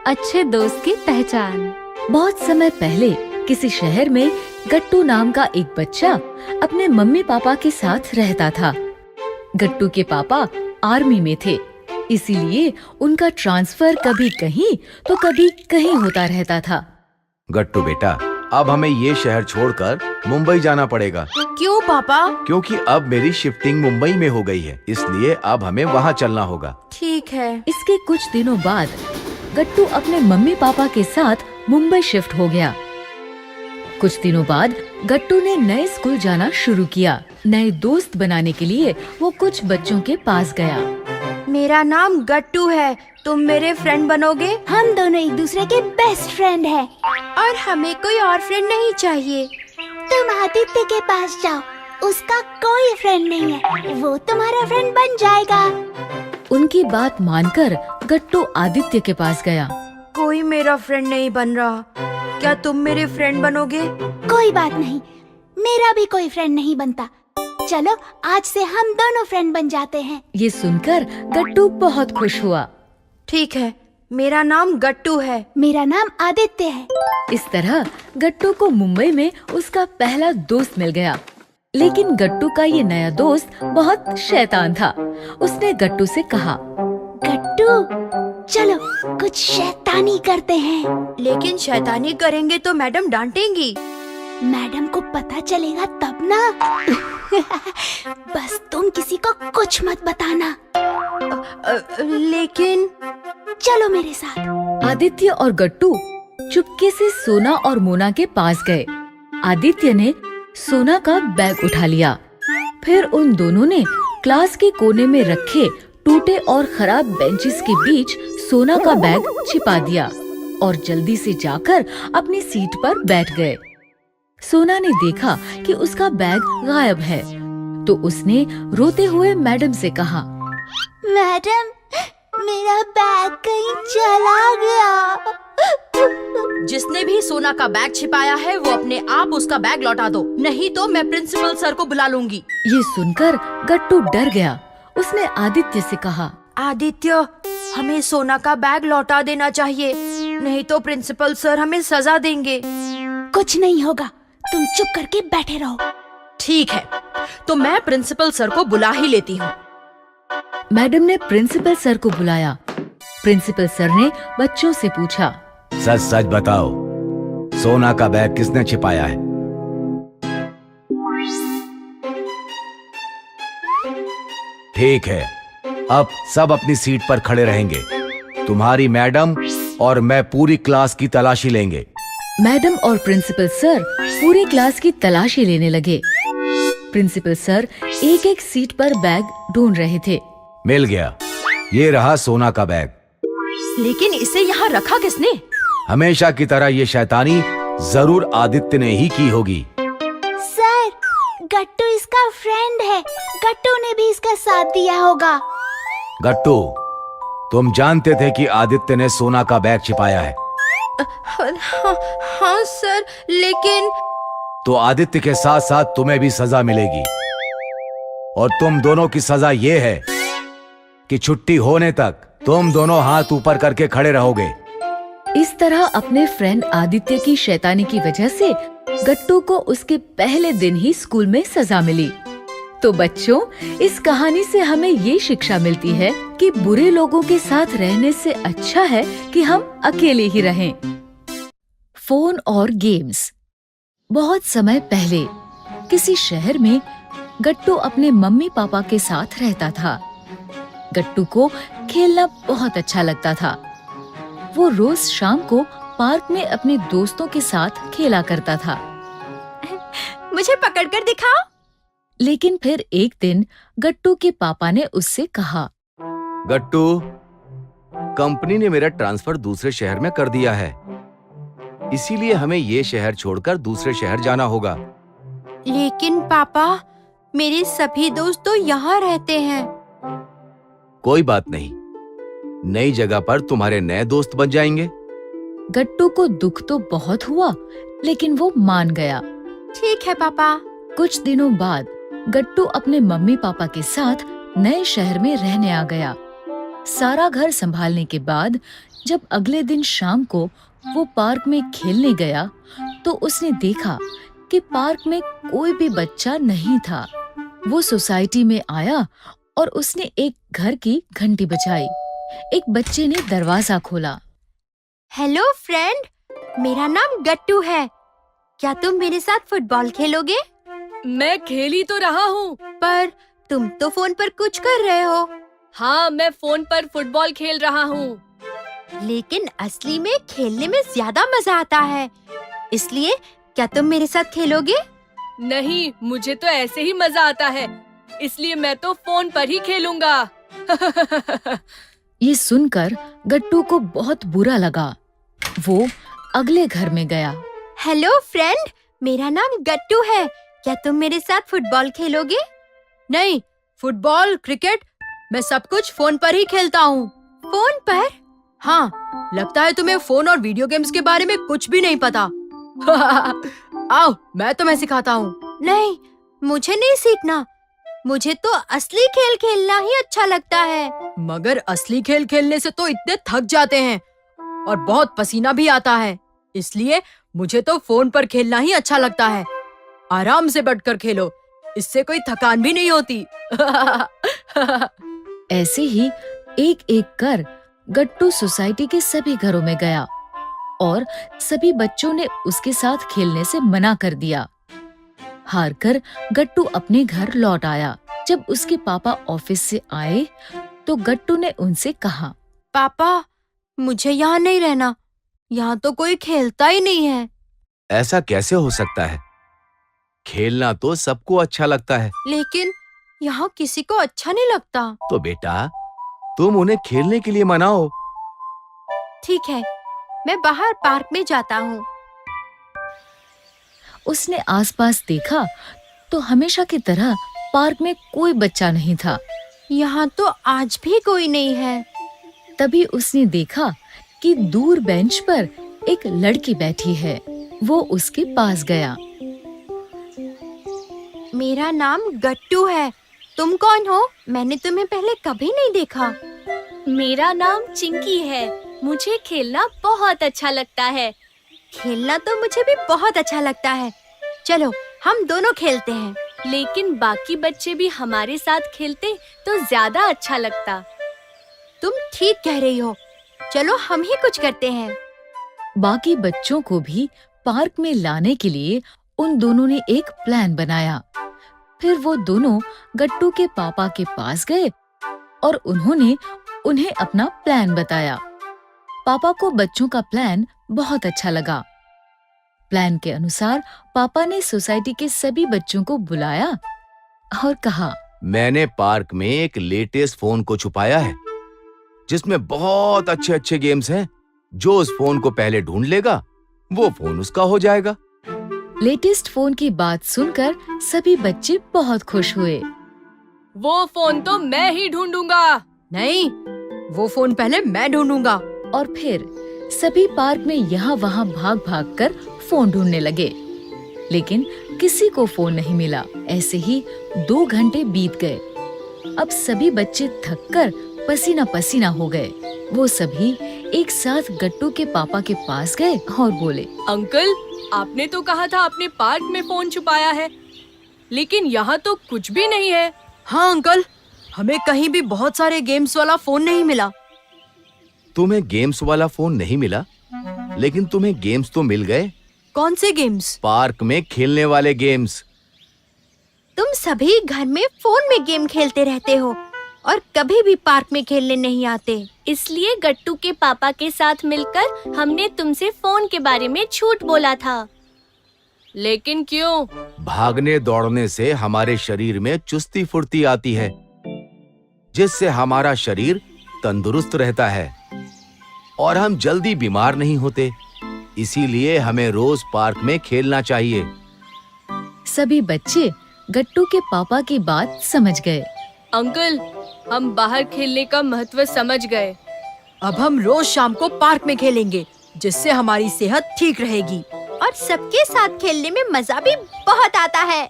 अच्छे दोस्त की पहचान। बहुत समय पहले किसी शहर में गट्टू नाम का एक बच्चा अपने मम्मी पापा के साथ रहता था। गट्टू के पापा आर्मी में थे, इसीलिए उनका ट्रांसफर कभी कहीं तो कभी कहीं होता रहता था। गट्टू बेटा, अब हमें ये शहर छोड़कर मुंबई जाना पड़ेगा। क्यों पापा? क्योंकि अब मेरी शिफ्टिंग मुंबई में हो गई है, इसलिए अब हमें वहाँ चलना होगा। ठीक है। इसके कुछ दिनों बाद गट्टू अपने मम्मी पापा के साथ मुंबई शिफ्ट हो गया। कुछ दिनों बाद गट्टू ने नए स्कूल जाना शुरू किया। नए दोस्त बनाने के लिए वो कुछ बच्चों के पास गया। मेरा नाम गट्टू है, तुम मेरे फ्रेंड बनोगे? हम दोनों एक दूसरे के बेस्ट फ्रेंड हैं। और हमें कोई और फ्रेंड नहीं चाहिए। तुम आदित्य के पास जाओ, उसका कोई फ्रेंड नहीं है, वो तुम्हारा फ्रेंड बन जाएगा। उनकी बात मानकर गट्टू आदित्य के पास गया। कोई मेरा फ्रेंड नहीं बन रहा, क्या तुम मेरे फ्रेंड बनोगे? कोई बात नहीं, मेरा भी कोई फ्रेंड नहीं बनता। चलो आज से हम दोनों फ्रेंड बन जाते हैं। ये सुनकर गट्टू बहुत खुश हुआ। ठीक है, मेरा नाम गट्टू है। मेरा नाम आदित्य है। इस तरह गट्टू को मुंबई में उसका पहला दोस्त मिल गया। लेकिन गट्टू का ये नया दोस्त बहुत शैतान था। उसने गट्टू से कहा, गट्टू चलो कुछ शैतानी करते हैं। लेकिन शैतानी करेंगे तो मैडम डांटेंगी। मैडम को पता चलेगा तब ना। बस तुम किसी को कुछ मत बताना। लेकिन चलो मेरे साथ। आदित्य और गट्टू चुपके से सोना और मोना के पास गए। आदित्य ने सोना का बैग उठा लिया। फिर उन दोनों ने क्लास के कोने में रखे टूटे और खराब बेंचेस के बीच सोना का बैग छिपा दिया और जल्दी से जाकर अपनी सीट पर बैठ गए। सोना ने देखा कि उसका बैग गायब है, तो उसने रोते हुए मैडम से कहा, मैडम मेरा बैग कहीं चला गया। जिसने भी सोना का बैग छिपाया है वो अपने आप उसका बैग लौटा दो, नहीं तो मैं प्रिंसिपल सर को बुला लूंगी। ये सुनकर गट्टू डर गया। उसने आदित्य से कहा, आदित्य हमें सोना का बैग लौटा देना चाहिए, नहीं तो प्रिंसिपल सर हमें सजा देंगे। कुछ नहीं होगा, तुम चुप करके बैठे रहो। ठीक है, तो मैं प्रिंसिपल सर को बुला ही लेती हूँ। मैडम ने प्रिंसिपल सर को बुलाया। प्रिंसिपल सर ने बच्चों से पूछा, सच सच बताओ, सोना का बैग किसने छिपाया है? ठीक है, अब सब अपनी सीट पर खड़े रहेंगे। तुम्हारी मैडम और मैं पूरी क्लास की तलाशी लेंगे। मैडम और प्रिंसिपल सर पूरी क्लास की तलाशी लेने लगे। प्रिंसिपल सर एक एक सीट पर बैग ढूंढ रहे थे। मिल गया, ये रहा सोना का बैग। लेकिन इसे यहाँ रखा किसने? हमेशा की तरह ये शैतानी जरूर आदित्य ने ही की होगी। सर, गट्टू इसका फ्रेंड है, गट्टू ने भी इसका साथ दिया होगा। गट्टू, तुम जानते थे कि आदित्य ने सोना का बैग छिपाया है? हाँ सर, लेकिन तो आदित्य के साथ साथ तुम्हें भी सजा मिलेगी। और तुम दोनों की सजा ये है कि छुट्टी होने तक तुम दोनों हाथ ऊपर करके खड़े रहोगे। इस तरह अपने फ्रेंड आदित्य की शैतानी की वजह से गट्टू को उसके पहले दिन ही स्कूल में सजा मिली। तो बच्चों, इस कहानी से हमें ये शिक्षा मिलती है कि बुरे लोगों के साथ रहने से अच्छा है कि हम अकेले ही रहें। फोन और गेम्स। बहुत समय पहले किसी शहर में गट्टू अपने मम्मी पापा के साथ रहता था। गट्टू को खेलना बहुत अच्छा लगता था। वो रोज शाम को पार्क में अपने दोस्तों के साथ खेला करता था। मुझे पकड़कर दिखाओ। लेकिन फिर एक दिन गट्टू के पापा ने उससे कहा, गट्टू, कंपनी ने मेरा ट्रांसफर दूसरे शहर में कर दिया है, इसीलिए हमें ये शहर छोड़कर दूसरे शहर जाना होगा। लेकिन पापा, मेरे सभी दोस्त तो यहाँ रहते हैं। कोई बात नहीं, नई जगह पर तुम्हारे नए दोस्त बन जाएंगे। गट्टू को दुख तो बहुत हुआ, लेकिन वो मान गया। ठीक है पापा। कुछ दिनों बाद गट्टू अपने मम्मी पापा के साथ नए शहर में रहने आ गया। सारा घर संभालने के बाद जब अगले दिन शाम को वो पार्क में खेलने गया तो उसने देखा कि पार्क में कोई भी बच्चा नहीं था। वो सोसाइटी में आया और उसने एक घर की घंटी बजाई। एक बच्चे ने दरवाजा खोला। हेलो फ्रेंड, मेरा नाम गट्टू है। क्या तुम मेरे साथ फुटबॉल खेलोगे? मैं खेल ही तो रहा हूँ। पर तुम तो फोन पर कुछ कर रहे हो। हाँ, मैं फोन पर फुटबॉल खेल रहा हूँ। लेकिन असली में खेलने में ज्यादा मजा आता है, इसलिए क्या तुम मेरे साथ खेलोगे? नहीं, मुझे तो ऐसे ही मजा आता है, इसलिए मैं तो फोन पर ही खेलूंगा। ये सुनकर गट्टू को बहुत बुरा लगा। वो अगले घर में गया। हेलो फ्रेंड, मेरा नाम गट्टू है। क्या तुम मेरे साथ फुटबॉल खेलोगे? नहीं, फुटबॉल, क्रिकेट, मैं सब कुछ फोन पर ही खेलता हूँ। फोन पर? हाँ, लगता है तुम्हें फोन और वीडियो गेम्स के बारे में कुछ भी नहीं पता। आओ, मैं तुम्हें सिखाता हूँ। नहीं, मुझे नहीं सीखना। मुझे तो असली खेल खेलना ही अच्छा लगता है। मगर असली खेल खेलने से तो इतने थक जाते हैं और बहुत पसीना भी आता है, इसलिए मुझे तो फोन पर खेलना ही अच्छा लगता है। आराम से बैठकर खेलो, इससे कोई थकान भी नहीं होती। ऐसे ही एक एक कर गट्टू सोसाइटी के सभी घरों में गया और सभी बच्चों ने उसके साथ खेलने से मना कर दिया। हारकर गट्टू अपने घर लौट आया। जब उसके पापा ऑफिस से आए तो गट्टू ने उनसे कहा, पापा, मुझे यहाँ नहीं रहना। यहाँ तो कोई खेलता ही नहीं है। ऐसा कैसे हो सकता है? खेलना तो सबको अच्छा लगता है। लेकिन यहाँ किसी को अच्छा नहीं लगता। तो बेटा, तुम उन्हें खेलने के लिए मनाओ। ठीक है, मैं बाहर पार्क में जाता हूँ। उसने आसपास देखा तो हमेशा की तरह पार्क में कोई बच्चा नहीं था। यहाँ तो आज भी कोई नहीं है। तभी उसने देखा कि दूर बेंच पर एक लड़की बैठी है। वो उसके पास गया। मेरा नाम गट्टू है। तुम कौन हो? मैंने तुम्हें पहले कभी नहीं देखा। मेरा नाम चिंकी है। मुझे खेलना बहुत अच्छा लगता है। खेलना तो मुझे भी बहुत अच्छा लगता है। चलो, हम दोनों खेलते हैं। लेकिन बाकी बच्चे भी हमारे साथ खेलते तो ज्यादा अच्छा लगता। तुम ठीक कह रही हो। चलो, हम ही कुछ करते हैं। बाकी बच्चों को भी पार्क में लाने के लिए उन दोनों ने एक प्लान बनाया। फिर वो दोनों गट्टू के पापा के पास गए और उन्होंने उन्हें अपना प्लान बताया। पापा को बच्चों का प्लान बहुत अच्छा लगा। प्लान के अनुसार पापा ने सोसाइटी के सभी बच्चों को बुलाया और कहा, मैंने पार्क में एक लेटेस्ट फोन को छुपाया है जिसमें बहुत अच्छे अच्छे गेम्स हैं। जो उस फोन को पहले ढूंढ लेगा वो फोन उसका हो जाएगा। लेटेस्ट फोन की बात सुनकर सभी बच्चे बहुत खुश हुए। वो फोन तो मैं ही ढूंढूंगा। नहीं, वो फोन पहले मैं ढूंढूंगा। और फिर सभी पार्क में यहाँ वहाँ भाग भाग कर फोन ढूंढने लगे, लेकिन किसी को फोन नहीं मिला। ऐसे ही 2 घंटे बीत गए। अब सभी बच्चे थककर पसीना पसीना हो गए। वो सभी एक साथ गट्टू के पापा के पास गए और बोले, अंकल, आपने तो कहा था आपने पार्क में फोन छुपाया है, लेकिन यहाँ तो कुछ भी नहीं है। हाँ अंकल, हमें कहीं भी बहुत सारे गेम्स वाला फोन नहीं मिला। तुम्हें गेम्स वाला फोन नहीं मिला, लेकिन तुम्हें गेम्स तो मिल गए। कौन से गेम्स? पार्क में खेलने वाले गेम्स। तुम सभी घर में फोन में गेम खेलते रहते हो और कभी भी पार्क में खेलने नहीं आते। इसलिए गट्टू के पापा के साथ मिलकर हमने तुमसे फोन के बारे में झूठ बोला था। लेकिन क्यों? भागने दौड़ने से हमारे शरीर में चुस्ती फुर्ती आती है, जिससे हमारा शरीर तंदुरुस्त रहता है और हम जल्दी बीमार नहीं होते। इसीलिए हमें रोज पार्क में खेलना चाहिए। सभी बच्चे गट्टू के पापा की बात समझ गए। अंकल, हम बाहर खेलने का महत्व समझ गए। अब हम रोज शाम को पार्क में खेलेंगे, जिससे हमारी सेहत ठीक रहेगी। और सबके साथ खेलने में मजा भी बहुत आता है।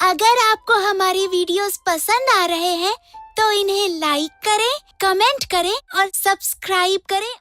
अगर आपको हमारी वीडियोस पसंद आ रहे हैं तो इन्हें लाइक करें, कमेंट करें और सब्सक्राइब करें